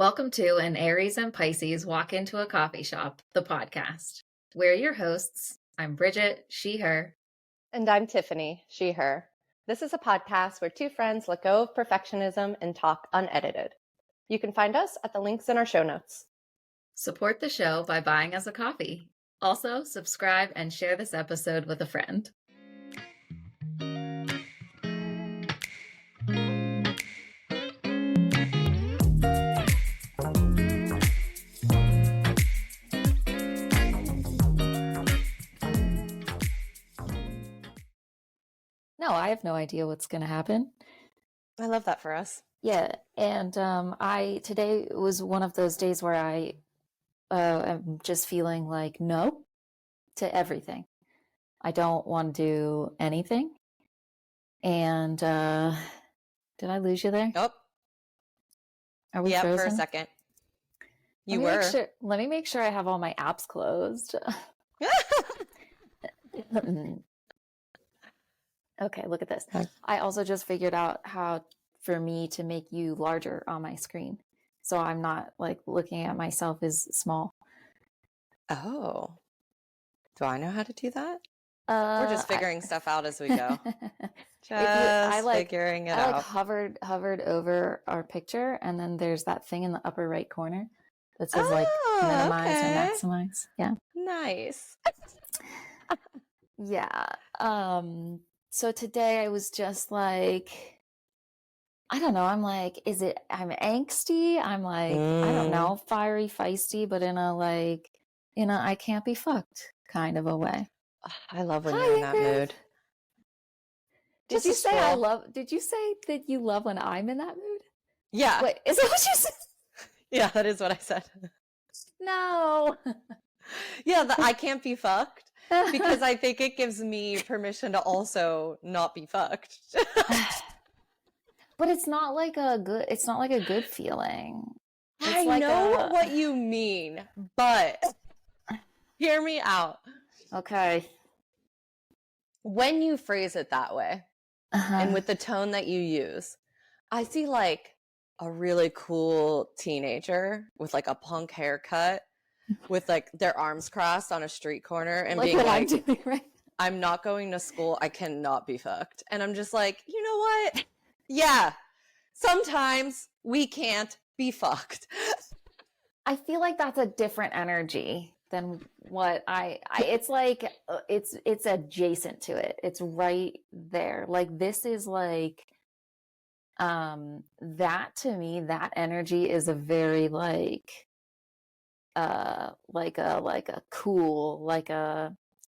Welcome to An Aries and Pisces Walk Into a Coffee Shop, the podcast. We're your hosts. I'm Bridget, she, her. And I'm Tiffany, she, her. This is a podcast where two friends let go of perfectionism and talk unedited. You can find us at the links in our show notes. Support the show by buying us a coffee. Also, subscribe and share this episode with a friend. No, I have no idea what's going to happen. I love that for us. Yeah, and today was one of those days where I am just feeling like no to everything. I don't want to do anything. And did I lose you there? Nope. Are we frozen? For a second. You were. Let me make sure I have all my apps closed. Okay, look at this. Okay. I also just figured out how for me to make you larger on my screen. So I'm not like looking at myself as small. Oh. Do I know how to do that? We're just figuring stuff out as we go. Figuring it out. I hovered over our picture, and then there's that thing in the upper right corner that says minimize or maximize. Yeah. Nice. Yeah. So today I was just like, I don't know. I'm like, I'm angsty. I'm like, I don't know, fiery, feisty, but in a I can't be fucked kind of a way. I love when you're in that mood. Did you say that you love when I'm in that mood? Yeah. Wait, is that what you said? Yeah, that is what I said. No. Yeah, I can't be fucked. Because I think it gives me permission to also not be fucked. But it's not like a good feeling. I know what you mean, but hear me out. Okay. When you phrase it that way, and with the tone that you use, I see like a really cool teenager with like a punk haircut, with like their arms crossed on a street corner and being like, I'm doing, right? I'm not going to school. I cannot be fucked. And I'm just like, you know what? Yeah, sometimes we can't be fucked. I feel like that's a different energy than what it's like, it's adjacent to it. It's right there. Like this is like, that to me, that energy is a very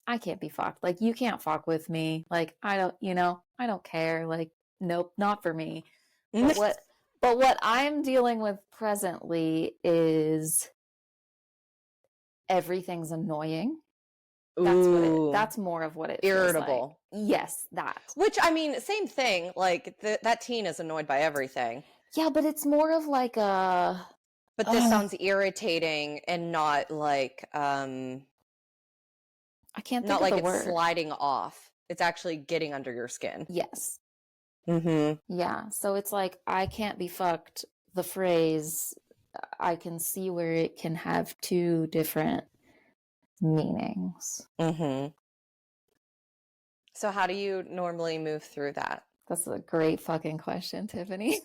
I can't be fucked. Like you can't fuck with me. Like I don't care. Like nope, not for me. But what I'm dealing with presently is everything's annoying. That's more of what it irritable. Feels like. Yes, that. Which I mean, same thing. Like that teen is annoyed by everything. Yeah, but it's more of like a. But this sounds irritating and not like I can't think not of like the it's word. Sliding off. It's actually getting under your skin. Yes. Mm-hmm. Yeah. So it's like I can't be fucked. The phrase, I can see where it can have two different meanings. Mm-hmm. So how do you normally move through that? That's a great fucking question, Tiffany.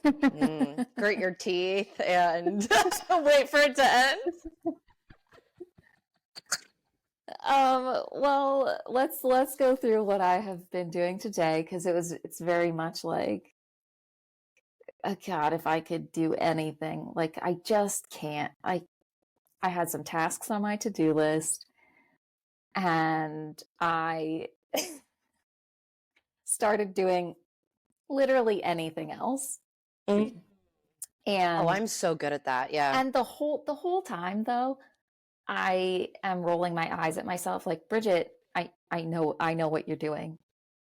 Grit your teeth and wait for it to end. Well, let's go through what I have been doing today, because it's very much like, oh God, if I could do anything, like I just can't. I had some tasks on my to-do list, and I started doing literally anything else. Mm-hmm. And I'm so good at that. Yeah. And the whole time though, I am rolling my eyes at myself like, Bridget, I know what you're doing.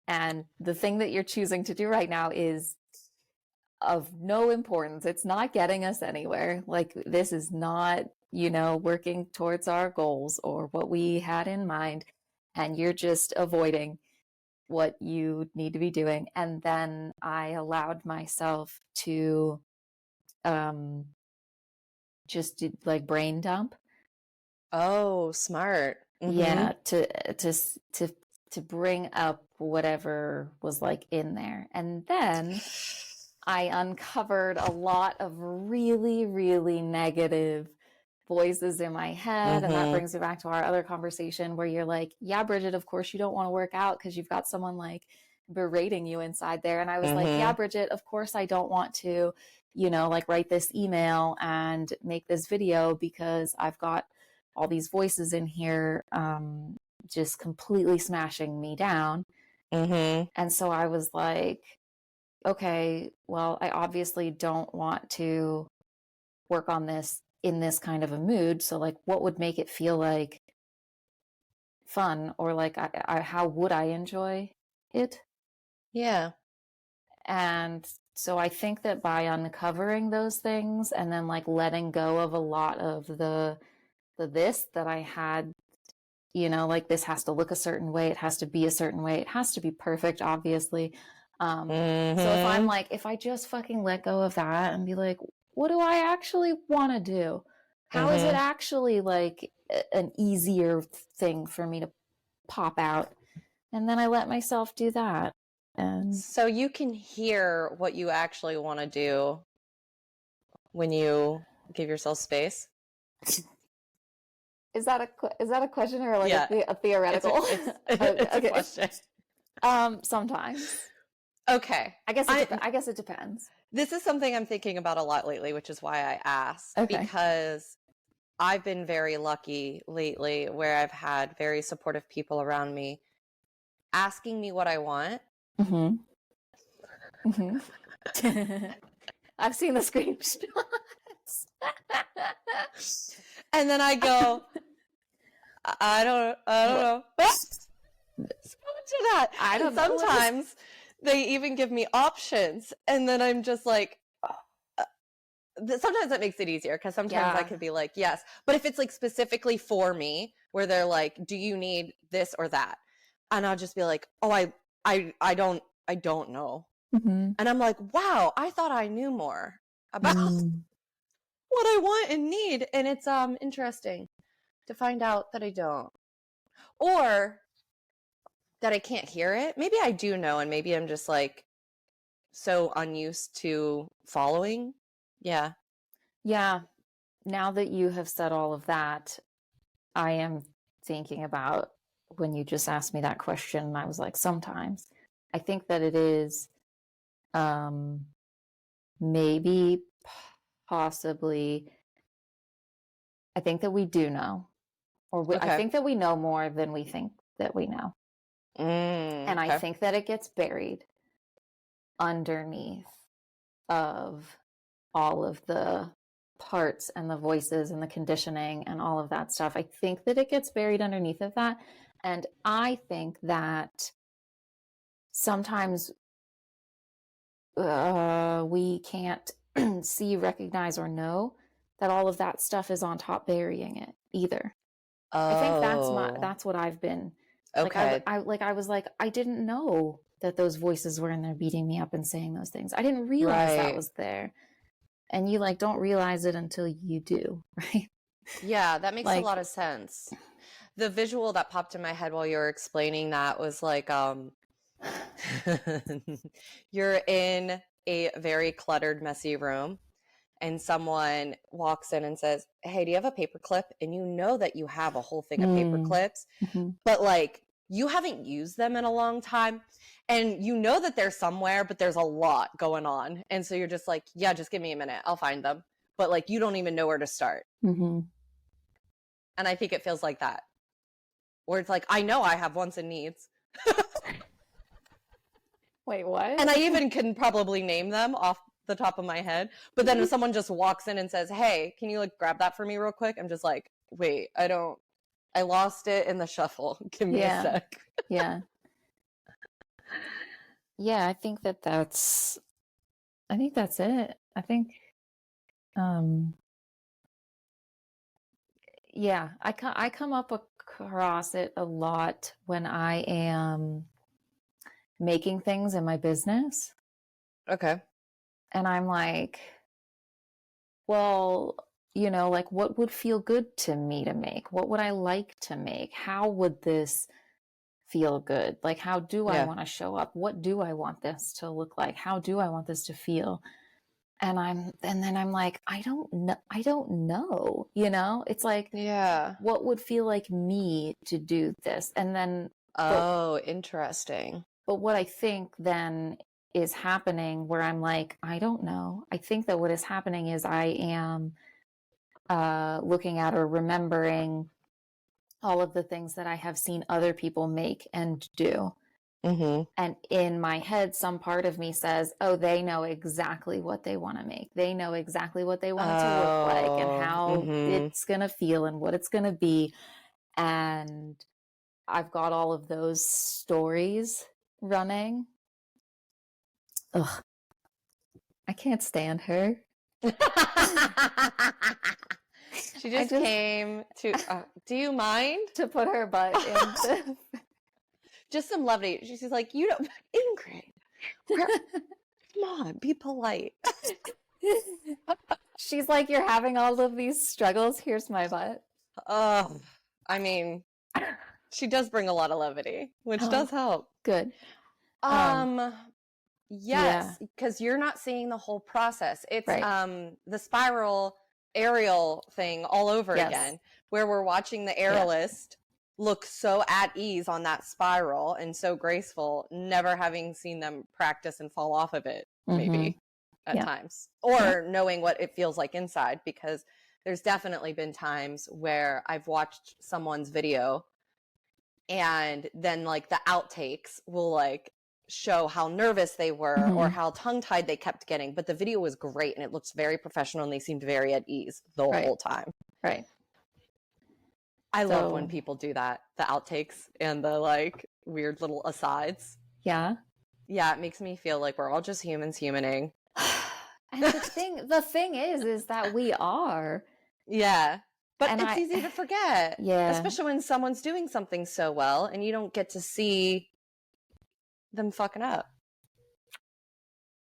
And the thing that you're choosing to do right now is of no importance. It's not getting us anywhere. Like this is not, working towards our goals or what we had in mind. And you're just avoiding what you need to be doing. And then I allowed myself to just did like brain dump. Oh, smart. Yeah, to bring up whatever was like in there. And then I uncovered a lot of really, really negative voices in my head. And that brings me back to our other conversation where you're like, yeah, Bridget, of course you don't want to work out because you've got someone like berating you inside there. And I was like, yeah, Bridget, of course I don't want to, like write this email and make this video because I've got all these voices in here just completely smashing me down. And so I was like, okay, well, I obviously don't want to work on this in this kind of a mood. So like, what would make it feel like fun, or like how would I enjoy it? Yeah. And so I think that by uncovering those things and then like letting go of a lot of the this that I had, like this has to look a certain way, it has to be a certain way, it has to be perfect, obviously. So if I'm like, if I just fucking let go of that and be like, what do I actually want to do? How is it actually like an easier thing for me to pop out? And then I let myself do that. And so you can hear what you actually want to do when you give yourself space. Is that a question or like a theoretical? It's a question. Sometimes. Okay. I guess it depends. This is something I'm thinking about a lot lately, which is why I asked. Okay. Because I've been very lucky lately where I've had very supportive people around me asking me what I want. I've seen the screenshots. And then I go, I don't know. So much of that. I don't know. Sometimes they even give me options, and then I'm just like, sometimes that makes it easier because sometimes I could be like, yes. But if it's like specifically for me, where they're like, do you need this or that? And I'll just be like, oh, I don't know. And I'm like, wow, I thought I knew more about what I want and need. And it's interesting to find out that I don't. Or that I can't hear it. Maybe I do know, and maybe I'm just like so unused to following. Yeah. Yeah. Now that you have said all of that, I am thinking about when you just asked me that question, and I was like, sometimes. I think that it is maybe, possibly, I think that we do know, or I think that we know more than we think that we know. And I think that it gets buried underneath of all of the parts and the voices and the conditioning and all of that stuff. I think that it gets buried underneath of that. And I think that sometimes we can't see, recognize, or know that all of that stuff is on top burying it either. I think that's what I've been. Okay. Like I was like, I didn't know that those voices were in there beating me up and saying those things. I didn't realize that was there. And you like don't realize it until you do, right? Yeah, that makes a lot of sense. The visual that popped in my head while you were explaining that was like you're in a very cluttered, messy room, and someone walks in and says, hey, do you have a paper clip? And you know that you have a whole thing of paper clips, but like you haven't used them in a long time. And you know that they're somewhere, but there's a lot going on. And so you're just like, yeah, just give me a minute. I'll find them. But like, you don't even know where to start. And I think it feels like that. Where it's like, I know I have wants and needs. Wait, what? And I even can probably name them off the top of my head. But then if someone just walks in and says, hey, can you like grab that for me real quick? I'm just like, wait, I lost it in the shuffle. Give me a sec. Yeah. Yeah, I think that's it. I think, yeah, I come up across it a lot when I am making things in my business. Okay. And I'm like, well, you know, like what would feel good to me to make? What would I like to make? How would this feel good? Like, how do I Yeah. want to show up? What do I want this to look like? How do I want this to feel? And then I'm like, I don't know, you know? It's like, Yeah. what would feel like me to do this? And then, but Oh, interesting. but what I think then is happening where I'm like, I don't know. I think that what is happening is I am looking at or remembering all of the things that I have seen other people make and do. Mm-hmm. And in my head, some part of me says, oh, they know exactly what they want to make. They know exactly what they want it to look like and Oh, how mm-hmm. it's going to feel and what it's going to be. And I've got all of those stories running. Ugh, I can't stand her. She I just just came to, do you mind? to put her butt in. Just some levity. She's like, you don't, Ingrid, come on, be polite. She's like, you're having all of these struggles. Here's my butt. Oh, I mean, she does bring a lot of levity, which Oh, does help. good. Yeah, Yes, because you're not seeing the whole process. It's right. the spiral aerial thing all over Yes. again, where we're watching the Yeah. aerialist look so at ease on that spiral and so graceful, never having seen them practice and fall off of it, maybe at times, or knowing what it feels like inside, because there's definitely been times where I've watched someone's video and then like the outtakes will like show how nervous they were or how tongue-tied they kept getting, but the video was great and it looks very professional and they seemed very at ease the whole time. Right. I love when people do that, the outtakes and the like weird little asides. Yeah. Yeah, it makes me feel like we're all just humans humaning. And the thing is that we are. Yeah. But And it's easy to forget. Yeah. Especially when someone's doing something so well and you don't get to see them fucking up.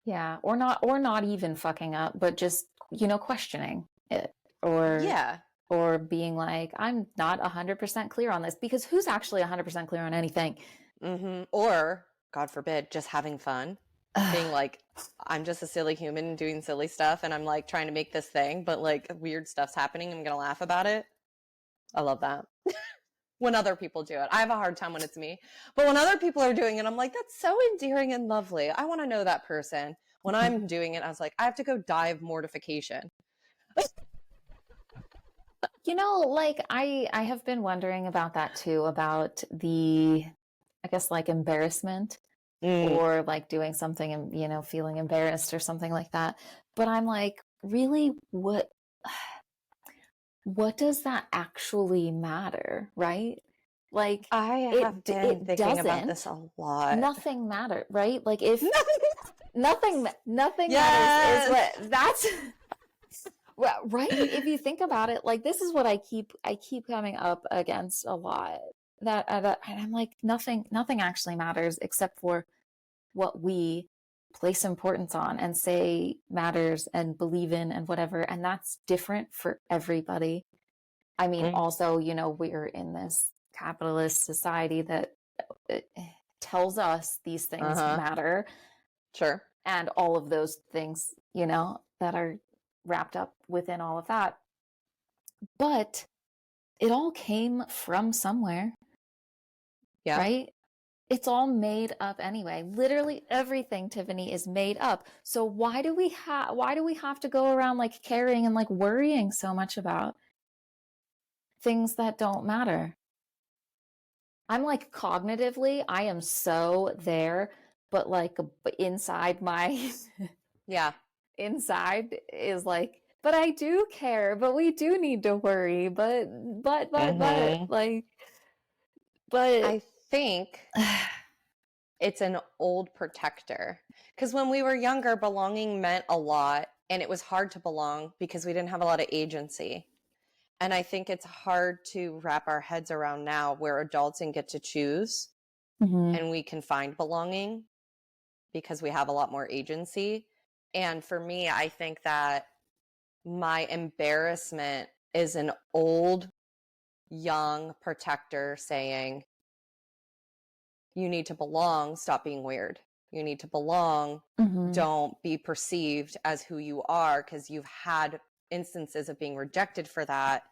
Yeah. Or not even fucking up, but just, you know, questioning it. Or being like, I'm not 100% clear on this, because who's actually 100% clear on anything? Mm-hmm. Or, God forbid, just having fun. Being like, I'm just a silly human doing silly stuff and I'm like trying to make this thing, but like weird stuff's happening. I'm going to laugh about it. I love that. When other people do it. I have a hard time when it's me. But when other people are doing it, I'm like, that's so endearing and lovely. I want to know that person. When I'm doing it, I was like, I have to go die of mortification. You know, like I have been wondering about that too, about the, I guess, like embarrassment or like doing something and, you know, feeling embarrassed or something like that. But I'm like, really, what does that actually matter, right? Like I have been thinking about this a lot. Nothing matters, right? Like if nothing Yes. matters is what that's well, right? If you think about it, like this is what I keep coming up against a lot. That and I'm like, nothing actually matters except for what we place importance on and say matters and believe in and whatever. And that's different for everybody. I mean, also, you know, we're in this capitalist society that tells us these things matter. Sure. And all of those things, you know, that are wrapped up within all of that. But it all came from somewhere. Yeah. Right? It's all made up anyway. Literally everything, Tiffany, is made up. So why do we have to go around like caring and like worrying so much about things that don't matter? I'm like cognitively, I am so there, but like inside my inside is like, but I do care, but we do need to worry, but like, but I think it's an old protector, because when we were younger, belonging meant a lot and it was hard to belong because we didn't have a lot of agency. And I think it's hard to wrap our heads around now, where adults and get to choose and we can find belonging because we have a lot more agency. And for me, I think that my embarrassment is an old, young protector saying, you need to belong, stop being weird. You need to belong, don't be perceived as who you are, because you've had instances of being rejected for that.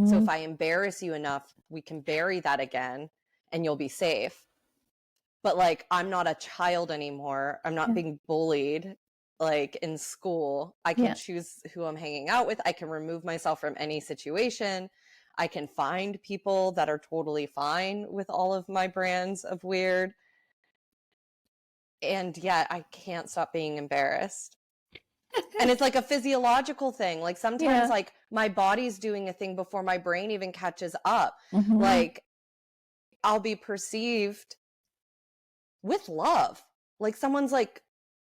So if I embarrass you enough, we can bury that again and you'll be safe. But like, I'm not a child anymore. I'm not being bullied like in school. I can choose who I'm hanging out with. I can remove myself from any situation. I can find people that are totally fine with all of my brands of weird. And yet I can't stop being embarrassed. And it's like a physiological thing. Like sometimes like my body's doing a thing before my brain even catches up. Like I'll be perceived with love. Like someone's like,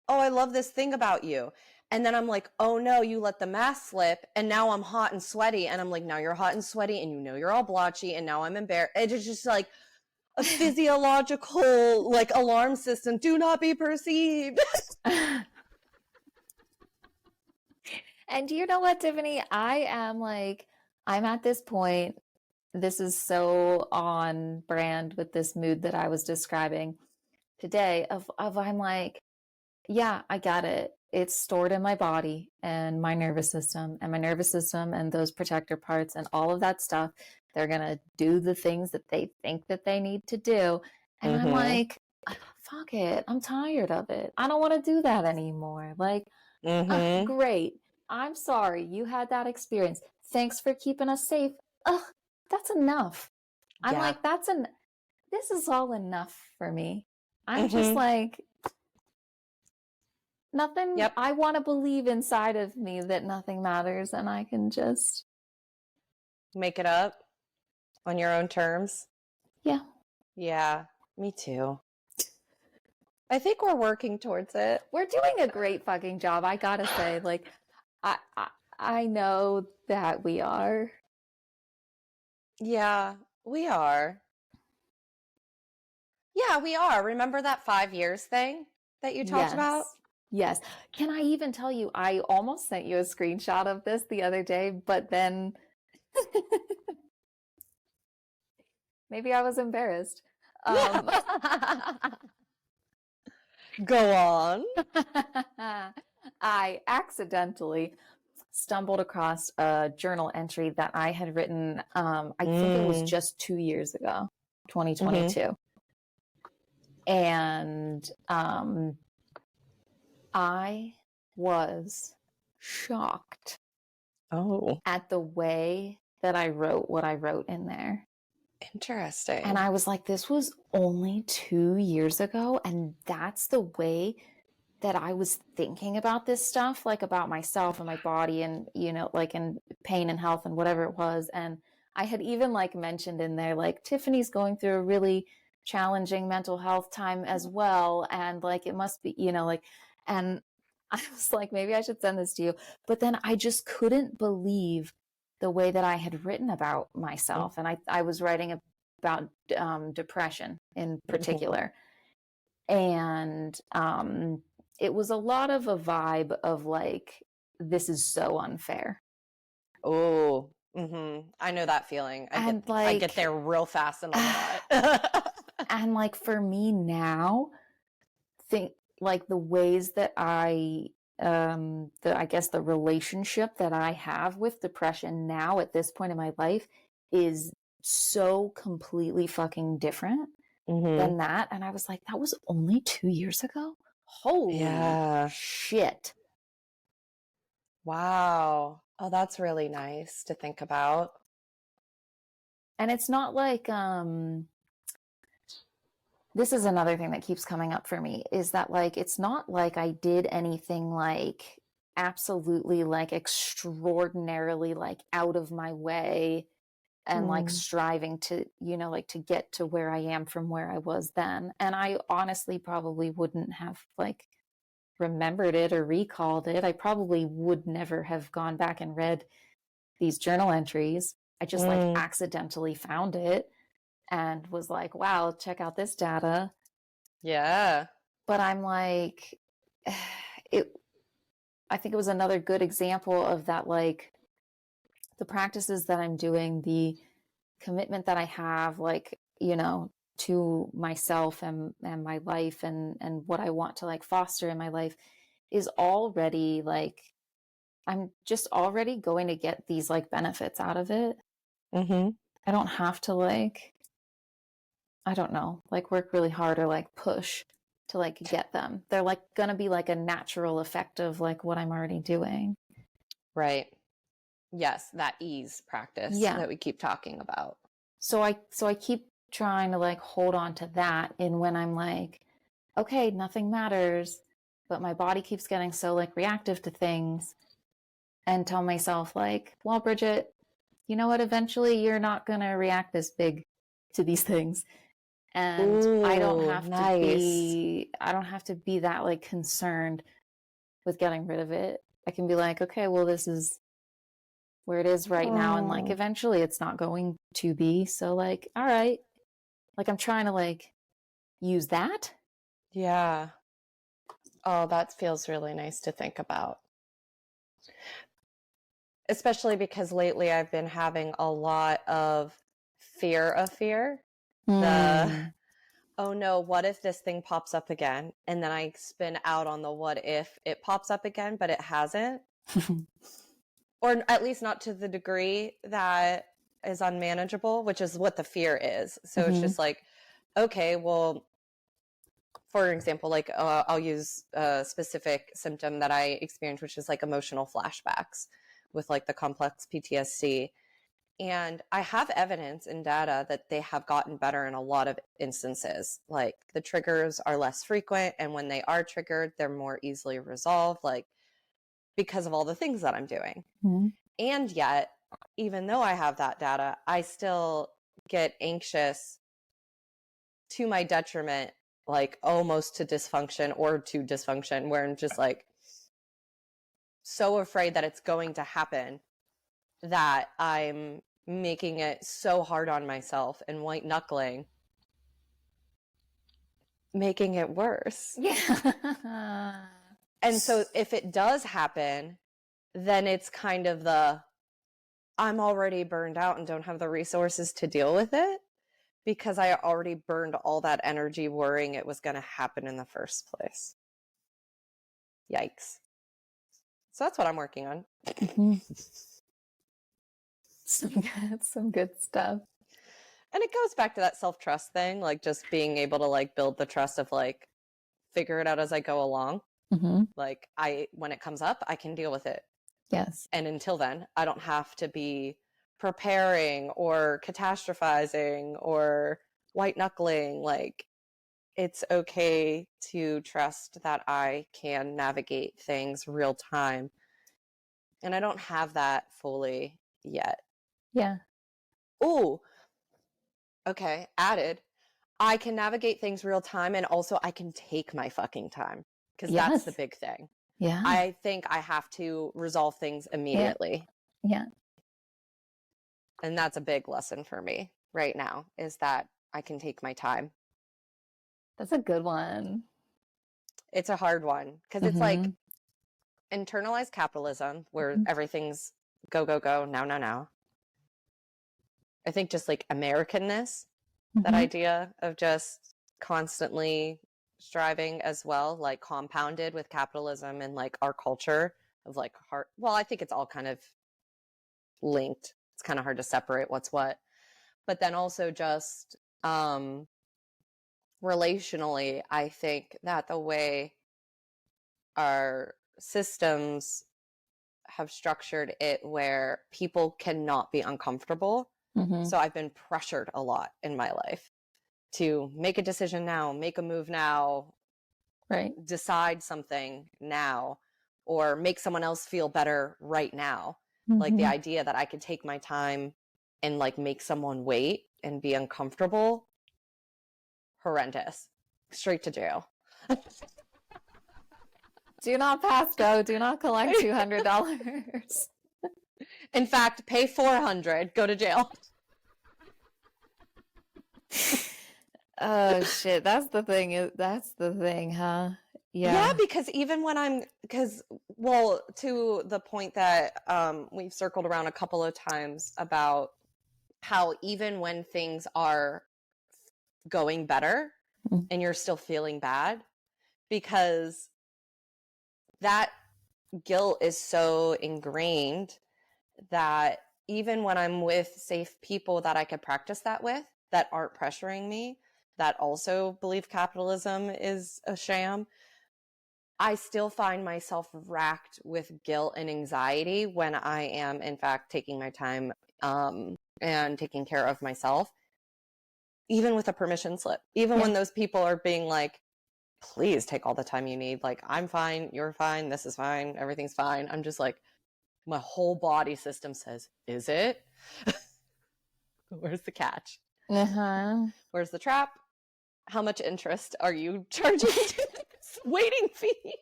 oh, I love this thing about you. And then I'm like, oh no, you let the mask slip. And now I'm hot and sweaty. And I'm like, now you're hot and sweaty and you know you're all blotchy. And now I'm embarrassed. It's just like a physiological like alarm system. Do not be perceived. And you know what, Tiffany? I'm at this point. This is so on brand with this mood that I was describing today of I'm like, yeah, I got it. It's stored in my body and my nervous system and those protector parts and all of that stuff. They're going to do the things that they think that they need to do. And I'm like, fuck it. I'm tired of it. I don't want to do that anymore. Like, great. I'm sorry you had that experience. Thanks for keeping us safe. That's enough. I'm like, this is all enough for me. I'm just like, nothing. I want to believe inside of me that nothing matters and I can just make it up on your own terms. Yeah, me too. I think we're working towards it. We're doing a great fucking job, I gotta say. Like, I know that we are. Yeah, we are. Yeah, we are. Remember that 5 years thing that you talked about? Yes. Can I even tell you, I almost sent you a screenshot of this the other day, but then maybe I was embarrassed. Go on. I accidentally stumbled across a journal entry that I had written, I think it was just 2 years ago, 2022. And I was shocked at the way that I wrote what I wrote in there. Interesting. And I was like, this was only 2 years ago. And that's the way that I was thinking about this stuff, like about myself and my body and, you know, like in pain and health and whatever it was. And I had even like mentioned in there, like Tiffany's going through a really challenging mental health time as well. And like, it must be, you know, like, and I was like, maybe I should send this to you. But then I just couldn't believe the way that I had written about myself. And I was writing about depression in particular. And it was a lot of a vibe of like, this is so unfair. Oh, I know that feeling. I get there real fast in a lot. And like for me now, think like the ways that I guess the relationship that I have with depression now at this point in my life is so completely fucking different than that. And I was like, that was only 2 years ago? Holy shit. Wow. Oh, that's really nice to think about. And it's not like, this is another thing that keeps coming up for me is that like, it's not like I did anything like absolutely like extraordinarily like out of my way and like striving to, you know, like to get to where I am from where I was then. And I honestly probably wouldn't have like remembered it or recalled it. I probably would never have gone back and read these journal entries. I just like accidentally found it and was like, wow, check out this data. Yeah. But I'm like, I think it was another good example of that, like the practices that I'm doing, the commitment that I have, like, you know, to myself and my life and what I want to like foster in my life is already like, I'm just already going to get these like benefits out of it. Mm-hmm. I don't have to like, I don't know, like work really hard or like push to like get them. They're like going to be like a natural effect of like what I'm already doing. Right. Yes, that ease practice Yeah. that we keep talking about. So I keep trying to like hold on to that, and when I'm like, okay, nothing matters, but my body keeps getting so like reactive to things, and tell myself like, well, Bridget, you know what, eventually you're not going to react this big to these things, and Ooh, nice. I don't have to be that like concerned with getting rid of it. I can be like, okay, well, this is where it is right now, and like Oh, eventually it's not going to be, so like, all right, like I'm trying to like use that. yeah. Oh, that feels really nice to think about. Especially because lately I've been having a lot of fear of fear. The, Mm. oh no, what if this thing pops up again? And then I spin out on the what if it pops up again, but it hasn't. Or at least not to the degree that is unmanageable, which is what the fear is. So it's Mm-hmm. just like, okay, well, for example, like I'll use a specific symptom that I experienced, which is like emotional flashbacks with like the complex PTSD. And I have evidence and data that they have gotten better in a lot of instances. Like the triggers are less frequent, and when they are triggered, they're more easily resolved, like because of all the things that I'm doing. Mm-hmm. And yet, even though I have that data, I still get anxious to my detriment, like almost to dysfunction or to dysfunction, where I'm just like so afraid that it's going to happen that I'm making it so hard on myself and white knuckling, making it worse. Yeah. And so if it does happen, then it's kind of the I'm already burned out and don't have the resources to deal with it because I already burned all that energy worrying it was going to happen in the first place. Yikes. So that's what I'm working on. Mm-hmm. Some good stuff. And it goes back to that self-trust thing, like just being able to like build the trust of like figure it out as I go along. Mm-hmm. Like when it comes up, I can deal with it. Yes. And until then, I don't have to be preparing or catastrophizing or white knuckling. Like it's okay to trust that I can navigate things real time. And I don't have that fully yet. Yeah. Oh, okay. Added. I can navigate things real time, and also I can take my fucking time because that's the Yes. big thing. Yeah. I think I have to resolve things immediately. Yeah. And that's a big lesson for me right now is that I can take my time. That's a good one. It's a hard one because it's Mm-hmm. like internalized capitalism where Mm-hmm. everything's go, go, go, now, now, now. I think just like Americanness, that Mm-hmm. idea of just constantly striving as well, like compounded with capitalism and like our culture of like hard. Well, I think it's all kind of linked. It's kind of hard to separate what's what. But then also just relationally, I think that the way our systems have structured it where people cannot be uncomfortable. Mm-hmm. So I've been pressured a lot in my life to make a decision now, make a move now, Right. decide something now, or make someone else feel better right now. Like the Mm-hmm. idea that I could take my time and like make someone wait and be uncomfortable, horrendous. Straight to jail. Do not pass go. Do not collect $200. In fact, pay $400, go to jail. Oh shit, that's the thing, huh? Yeah, Yeah. because even when well, to the point that we've circled around a couple of times about how even when things are going better Mm. and you're still feeling bad, because that guilt is so ingrained that even when I'm with safe people that I could practice that with, that aren't pressuring me, that also believe capitalism is a sham, I still find myself racked with guilt and anxiety when I am, in fact, taking my time and taking care of myself, even with a permission slip, even Yeah. when those people are being like, please take all the time you need. Like, I'm fine, you're fine, this is fine, everything's fine. I'm just like, my whole body system says, is it? Where's the catch? Uh-huh. Where's the trap? How much interest are you charging to this waiting fee?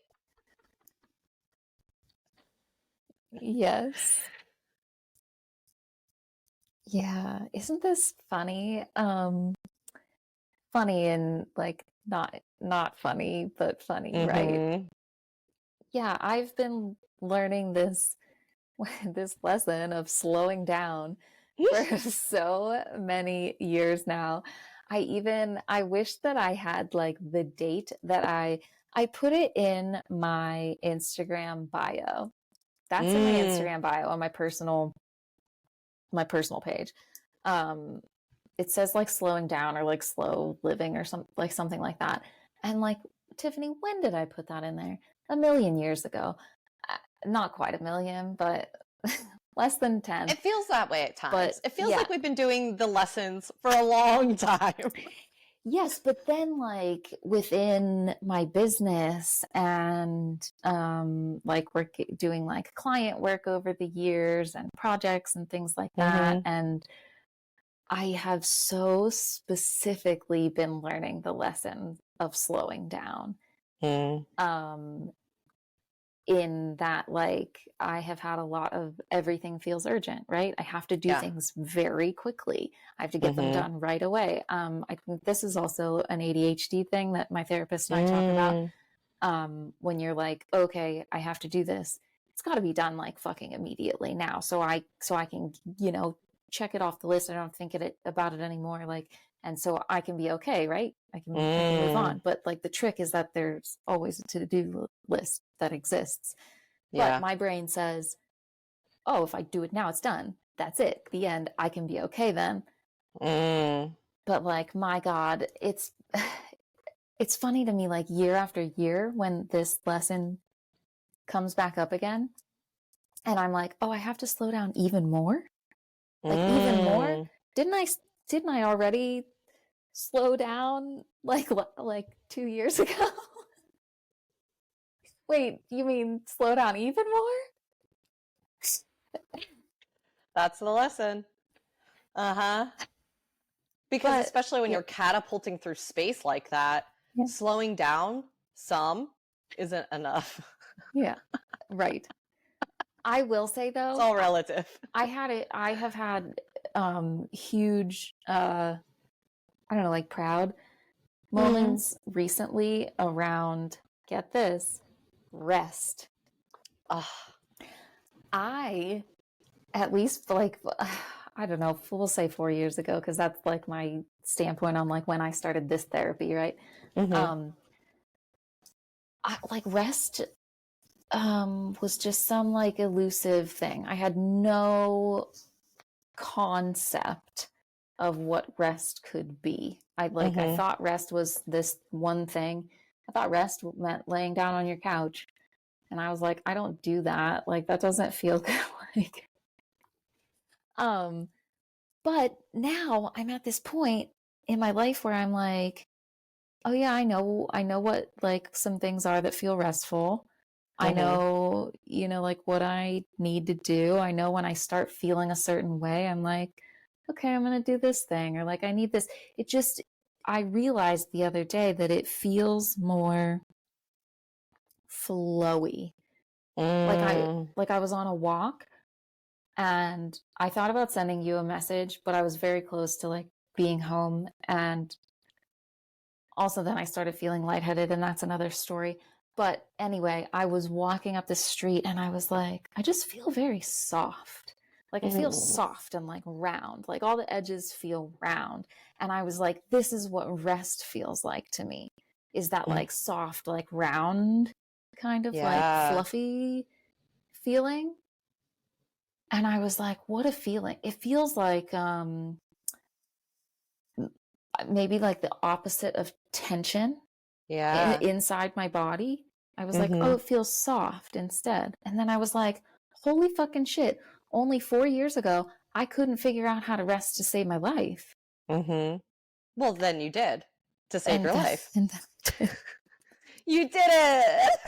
Yes. Yeah. Isn't this funny? Funny and like not funny, but funny, right? Mm-hmm. Yeah, I've been learning this this lesson of slowing down for so many years now. I wish that I had like the date that I put it in my Instagram bio. That's in my Mm. Instagram bio on my personal page. Um it says like slowing down or like slow living or something like that. And like, Tiffany, when did I put that in there? A million years ago. Not quite a million, but less than 10. It feels that way at But times. It feels yeah. like we've been doing the lessons for a long time. Yes, but then like within my business and like work doing like client work over the years and projects and things like that, Mm-hmm. and I have so specifically been learning the lesson of slowing down. Mm. Um, in that, like, I have had a lot of everything feels urgent, right? I have to do Yeah. things very quickly. I have to get them Mm-hmm. done right away. I think this is also an ADHD thing that my therapist and I talk about. Mm. When you're like, okay, I have to do this, it's got to be done like fucking immediately now. So I can, check it off the list. I don't think about it anymore. Like, and so I can be okay, right? I can move Mm. on. But like the trick is that there's always a to-do list that exists. But Yeah. my brain says, oh, if I do it now, it's done. That's it. The end. I can be okay then. Mm. But like, my God, it's funny to me, like year after year, when this lesson comes back up again, and I'm like, oh, I have to slow down even more. Like even more. Mm. Didn't I? Didn't I already slow down like 2 years ago? Wait, you mean slow down even more? That's the lesson. Uh-huh. Because But especially when yeah, you're catapulting through space like that, yeah, slowing down some isn't enough. yeah, right. I will say It's though, all relative. I have had huge I don't know, like proud Mm. moments recently around, get this, rest. Oh. I at least like I don't know, we'll say 4 years ago because that's like my standpoint on like when I started this therapy, right? Mm-hmm. Um, like rest was just some like elusive thing. I had no concept of what rest could be. I Mm-hmm. thought rest was this one thing. I thought rest meant laying down on your couch. And I was like, I don't do that. Like that doesn't feel good. like um but now I'm at this point in my life where I'm like, oh yeah, I know what like some things are that feel restful. I Mm-hmm. know, like what I need to do. I know when I start feeling a certain way, I'm like, okay, I'm going to do this thing or like I need this. I realized the other day that it feels more flowy. Like I Mm. like I was on a walk and I thought about sending you a message, but I was very close to like being home, and also then I started feeling lightheaded, and that's another story. But anyway, I was walking up the street and I was like, I just feel very soft. Like I feel soft and like round, like all the edges feel round. And I was like, this is what rest feels like to me, is that like soft, like round kind of like Yeah. fluffy feeling. And I was like, what a feeling. It feels like maybe like the opposite of tension Yeah. inside my body. I was like, oh, Mm-hmm. it feels soft instead. And then I was like, holy fucking shit. Only 4 years ago, I couldn't figure out how to rest to save my life. Mm-hmm. Well, then you did to save your life. And You did it.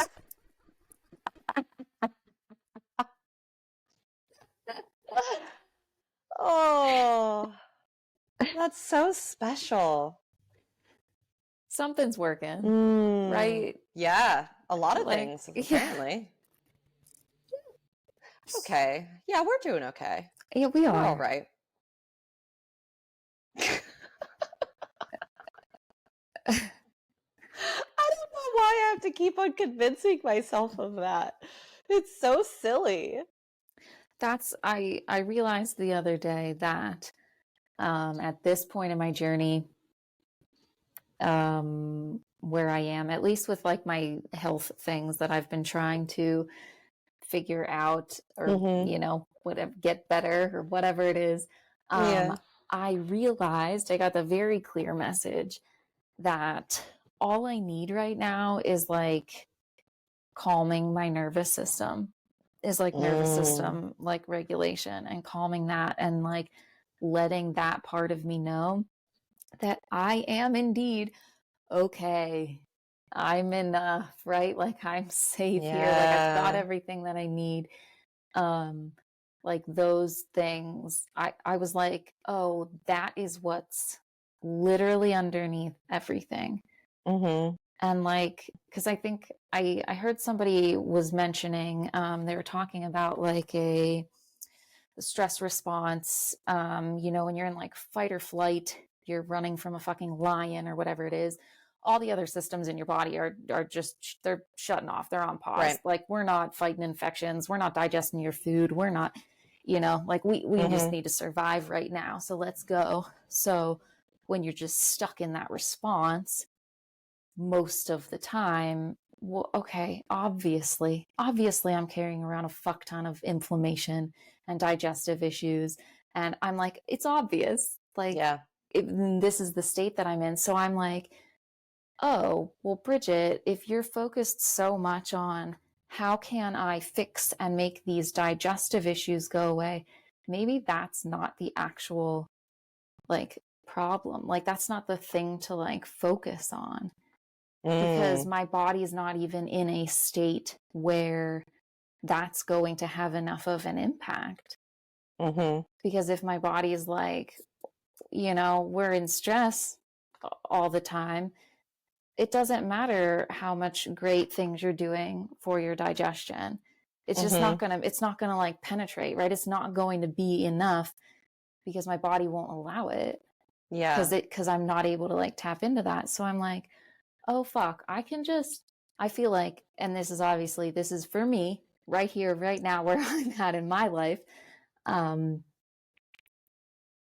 Oh, that's so special. something's working, right? Yeah, a lot of Like, things, yeah, apparently. Okay. Yeah, we're doing okay. yeah, we We're all are. right. I don't know why I have to keep on convincing myself of that. It's so silly. I realized the other day that at this point in my journey, where I am, at least with like my health things that I've been trying to figure out, or Mm-hmm. whatever, get better or whatever it is, Yeah. I realized I got the very clear message that all I need right now is like calming my nervous system, is like nervous system like regulation and calming that, and like letting that part of me know that I am indeed okay. I'm enough, right? Like I'm safe here. Like I've got Yeah. everything that I need. Um, like those things, I was like, oh, that is what's literally underneath everything. Mm-hmm. And like, because I think I heard somebody was mentioning, they were talking about like a stress response, when you're in like fight or flight, you're running from a fucking lion or whatever it is, all the other systems in your body are just, they're shutting off, they're on pause. Right. Like we're not fighting infections, we're not digesting your food, we're not, like we just Mm-hmm. need to survive right now, so let's go. So when you're just stuck in that response most of the time, well, okay, obviously I'm carrying around a fuck ton of inflammation and digestive issues, and I'm like, it's obvious, like, Yeah. this is the state that I'm in. So I'm like, oh well, Bridget, if you're focused so much on how can I fix and make these digestive issues go away, maybe that's not the actual like problem, like that's not the thing to like focus on, because Mm. my body is not even in a state where that's going to have enough of an impact. Mm-hmm. Because if my body is like, we're in stress all the time, it doesn't matter how much great things you're doing for your digestion. It's just Mm-hmm. it's not gonna like penetrate, right? It's not going to be enough because my body won't allow it, Yeah. because I'm not able to like tap into that. So I'm like, oh fuck, I feel like, and this is for me right here right now where I'm at in my life, um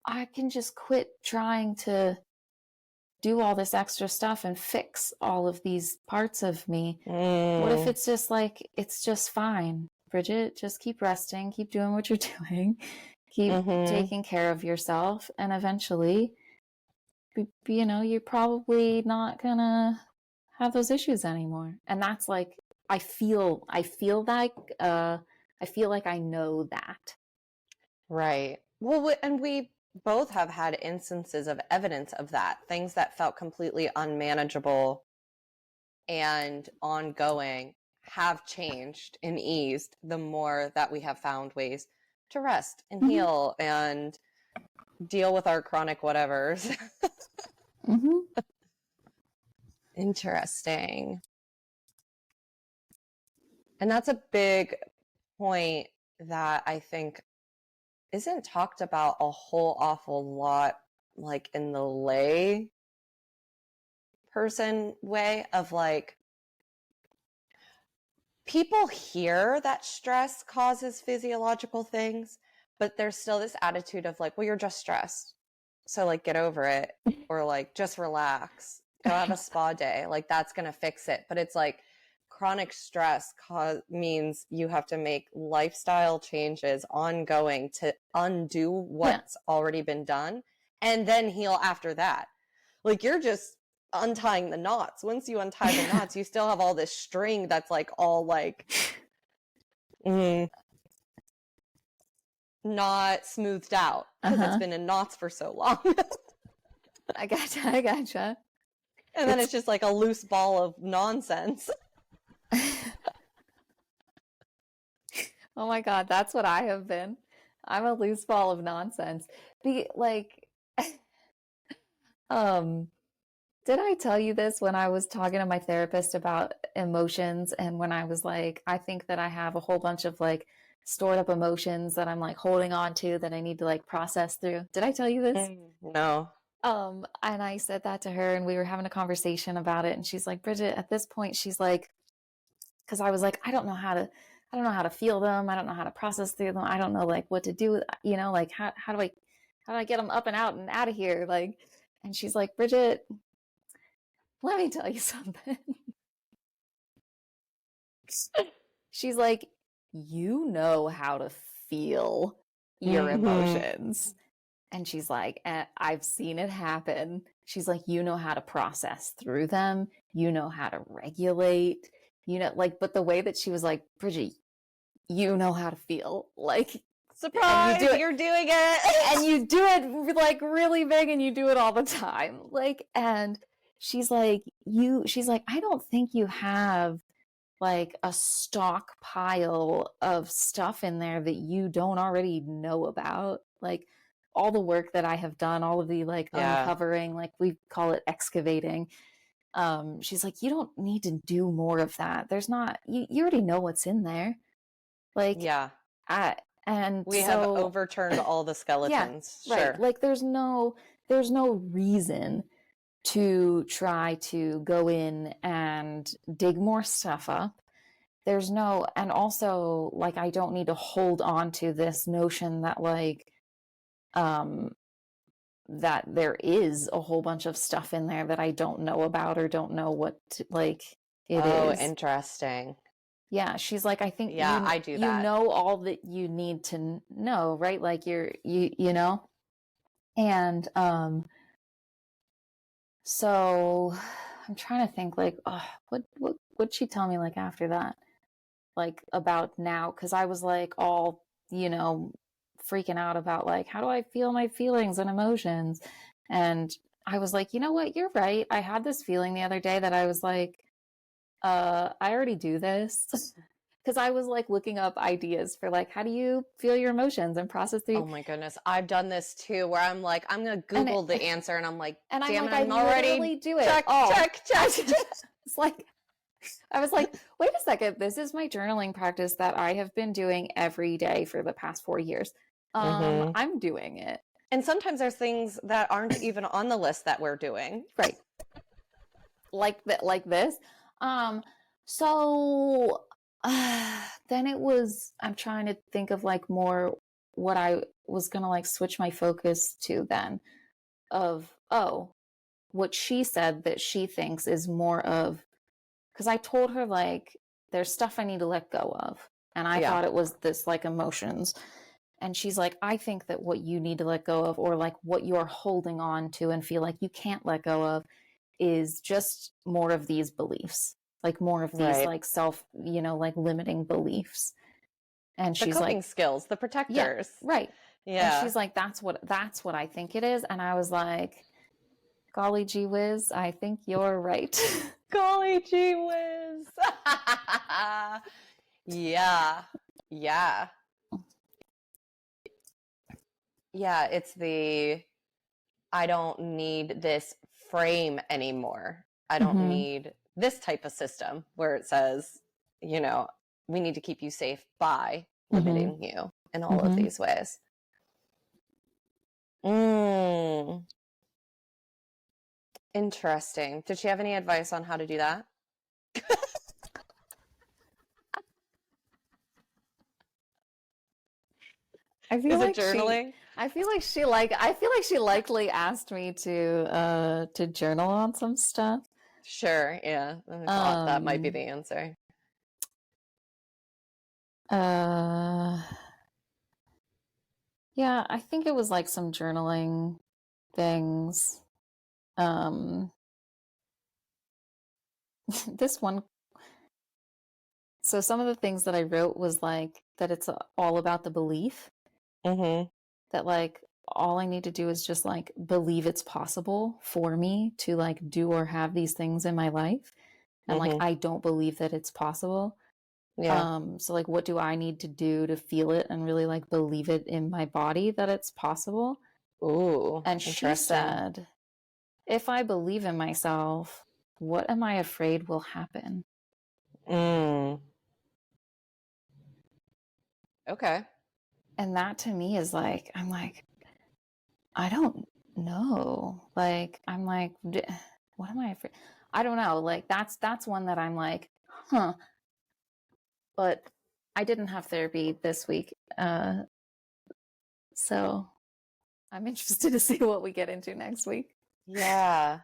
I can just quit trying to do all this extra stuff and fix all of these parts of me. What if Mm. it's just like, it's just fine, Bridget, just keep resting, keep doing what you're doing, keep Mm-hmm. taking care of yourself, and eventually, you're probably not gonna have those issues anymore. And that's like, I feel like I know that. Right. Well, and we both have had instances of evidence of that, things that felt completely unmanageable and ongoing have changed and eased the more that we have found ways to rest and Mm-hmm. heal and deal with our chronic whatevers. Mm-hmm. Interesting. And that's a big point that I think isn't talked about a whole awful lot, like in the lay person way of like people hear that stress causes physiological things, but there's still this attitude of like, well, you're just stressed. So like get over it, or like just relax. Go have a spa day. Like that's going to fix it. But it's like chronic stress means you have to make lifestyle changes ongoing to undo what's already been done and then heal after that. Like you're just untying the knots. Once you untie the knots, you still have all this string that's like all like not smoothed out because it's been in knots for so long. I gotcha. And then it's just like a loose ball of nonsense. Oh my God, that's what I have been. I'm a loose ball of nonsense. Did I tell you this when I was talking to my therapist about emotions, and when I was like, I think that I have a whole bunch of like stored up emotions that I'm like holding on to that I need to like process through. Did I tell you this? No. And I said that to her, and we were having a conversation about it, and she's like, Bridget, at this point, she's like, because I was like, I don't know how to feel them. I don't know how to process through them. I don't know like what to do, like how do I get them up and out of here? Like, and she's like, Bridget, let me tell you something. She's like, you know how to feel your emotions. And she's like, I've seen it happen. She's like, you know how to process through them. You know how to regulate, like, but the way that she was like, Bridget, you know how to feel. Like, surprise, you're doing it. And you do it like really big, and you do it all the time. Like, and she's like, I don't think you have like a stockpile of stuff in there that you don't already know about. Like all the work that I have done, all of the like uncovering, like we call it excavating. She's like, you don't need to do more of that. There's not, you already know what's in there. Like, and we have overturned all the skeletons. Yeah, right. Like there's no reason to try to go in and dig more stuff up. And also like I don't need to hold on to this notion that like that there is a whole bunch of stuff in there that I don't know about or don't know what it is. Oh, interesting. Yeah, she's like, I think I do that. You know all that you need to know, right? Like you know? And so I'm trying to think like, what would she tell me like after that? Like about now, because I was like all, freaking out about like, how do I feel my feelings and emotions? And I was like, you know what? You're right. I had this feeling the other day that I was like, I already do this. Because I was like looking up ideas for like, how do you feel your emotions and process through? Oh my goodness. I've done this too, where I'm like, I'm going to Google the answer, and I'm like, and damn I'm it, like, I'm already literally do it. Check. It's like, I was like, wait a second. This is my journaling practice that I have been doing every day for the past 4 years. I'm doing it. And sometimes there's things that aren't even on the list that we're doing. Right. Like this. So then it was, I'm trying to think of like more what I was going to like switch my focus to then of, what she said that she thinks is more of, because I told her like, there's stuff I need to let go of. And I thought it was this like emotions. And she's like, I think that what you need to let go of, or like what you're holding on to and feel like you can't let go of, is just more of these beliefs, like more of these like self, like limiting beliefs. And she's the coping like, skills, the protectors. Yeah, right. Yeah. And she's like, that's what I think it is. And I was like, golly gee whiz, I think you're right. Golly gee whiz. Yeah. It's the, I don't need this frame anymore. I don't need this type of system where it says, we need to keep you safe by limiting you in all of these ways. Interesting. Did she have any advice on how to do that? I feel Is it like journaling? I feel like she likely asked me to journal on some stuff. Sure, yeah. I thought that might be Um the answer. uh yeah, I think it was like some journaling things. Um this one, so some of the things that I wrote was like that it's all about the belief Mm-hmm. that like all I need to do is just like believe it's possible for me to like do or have these things in my life. And like Mm-hmm. I don't believe that it's possible. Yeah. So like what do I need to do to feel it and really like believe it in my body that it's possible? Ooh, And she interesting. said, if I believe in myself, what am I afraid will happen? Mm. Okay. And that to me is like, I'm like, I don't know. Like, I'm like, what am I afraid? I don't know. Like, that's one that I'm like, huh. But I didn't have therapy this week, so I'm interested to see what we get into next week. Yeah.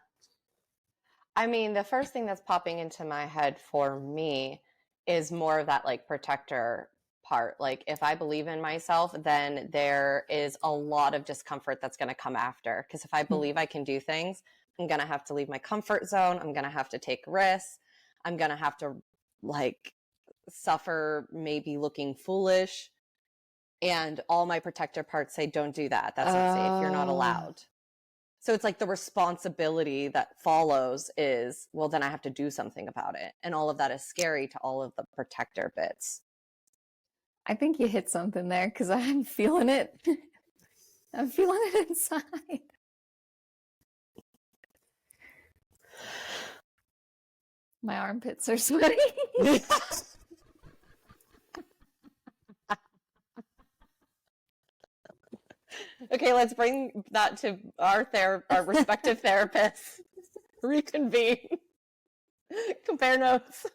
I mean, the first thing that's popping into my head for me is more of that like protector part. Like, if I believe in myself, then there is a lot of discomfort that's going to come after. Because if I believe I can do things, I'm going to have to leave my comfort zone. I'm going to have to take risks. I'm going to have to like suffer maybe looking foolish. And all my protector parts say, don't do that. That's not safe. You're not Uh, allowed. So it's like the responsibility that follows is, well, then I have to do something about it. And all of that is scary to all of the protector bits. I think you hit something there because I'm feeling it. I'm feeling it inside. My armpits are sweaty. Okay, let's bring that to our respective therapists. Reconvene. Compare notes.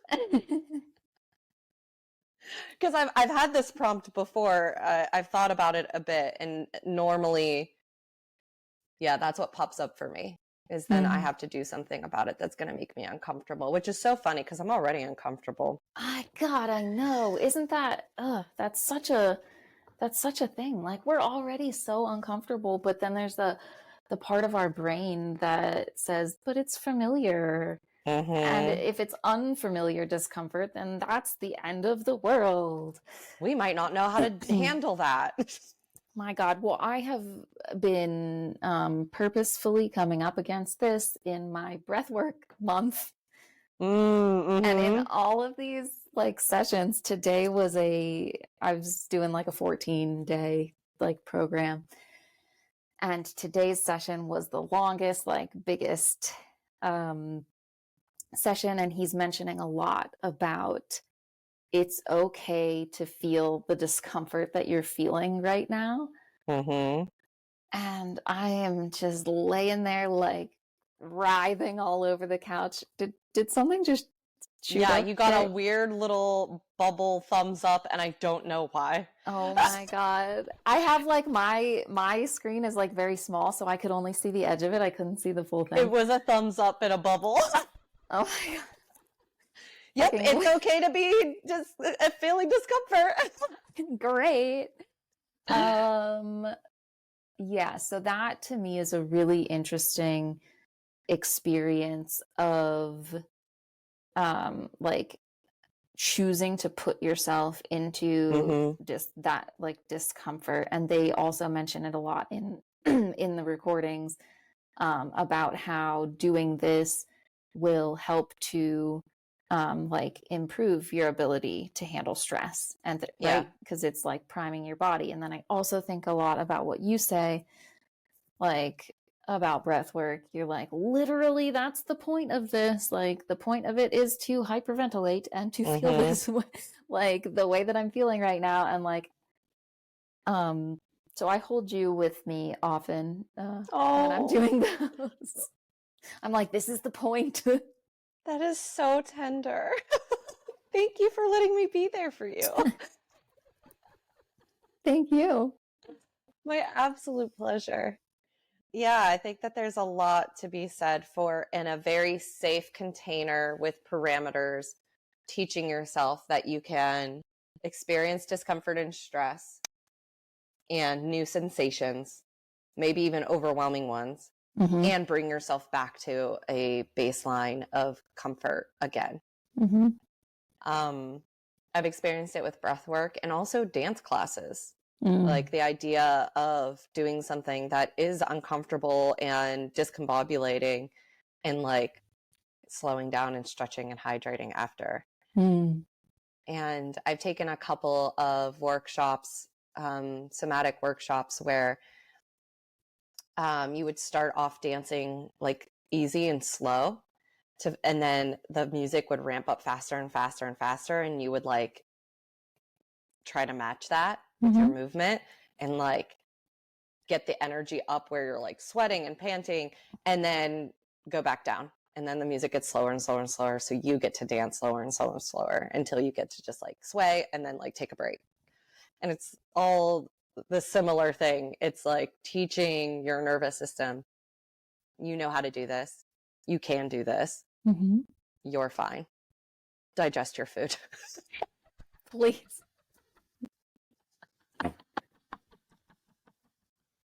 Because I've had this prompt before. I've thought about it a bit, and normally, yeah, that's what pops up for me. Is then I have to do something about it that's going to make me uncomfortable, which is so funny because I'm already uncomfortable. God, I know. Isn't that that's such a thing. Like we're already so uncomfortable, but then there's the part of our brain that says, but it's familiar. And Mm-hmm. if it's unfamiliar discomfort, then that's the end of the world. We might not know how to handle that. My God. Well, I have been purposefully coming up against this in my breathwork month. And in Mm-hmm. all of these like sessions, today was I was doing like a 14-day like program. And today's session was the longest, like biggest session. And he's mentioning a lot about it's okay to feel the discomfort that you're feeling right now. Mm-hmm. And I am just laying there like writhing all over the couch. Did something just shoot Yeah, up you got a there? weird little bubble thumbs up, and I don't know why. Oh my God. I have like my screen is like very small, so I could only see the edge of it. I couldn't see the full It thing. was a thumbs up and a bubble. Oh my God. Yep, Fucking it's okay to be just feeling discomfort. great. Um yeah, so that to me is a really interesting experience of like choosing to put yourself into Mm-hmm. just that like discomfort. And they also mention it a lot in in the recordings about how doing this will help to like improve your ability to handle stress and Yeah. right, because it's like priming your body. And then I also think a lot about what you say, like about breath work. You're like, literally, that's the point of this. Like, the point of it is to hyperventilate and to feel Mm-hmm. this like the way that I'm feeling right now. And like, um, so I hold you with me often when I'm Oh, doing those. I'm like, this is the point. that is so tender. Thank you for letting me be there for you. Thank you. My absolute pleasure. Yeah, I think that there's a lot to be said for in a very safe container with parameters, teaching yourself that you can experience discomfort and stress and new sensations, maybe even overwhelming ones, Mm-hmm. and bring yourself back to a baseline of comfort again. Mm-hmm. I've experienced it with breath work and also dance classes. Mm. Like the idea of doing something that is uncomfortable and discombobulating and like slowing down and stretching and hydrating after. Mm. And I've taken a couple of workshops, somatic workshops, where you would start off dancing like easy and slow and then the music would ramp up faster and faster and faster. And you would like try to match that with your Mm-hmm. movement and like get the energy up where you're like sweating and panting and then go back down. And then the music gets slower and slower and slower. So you get to dance slower and slower and slower until you get to just like sway and then like take a break. And it's all the similar thing. It's like teaching your nervous system, you know how to do this. You can do this. Mm-hmm. You're fine. Digest your food. Please.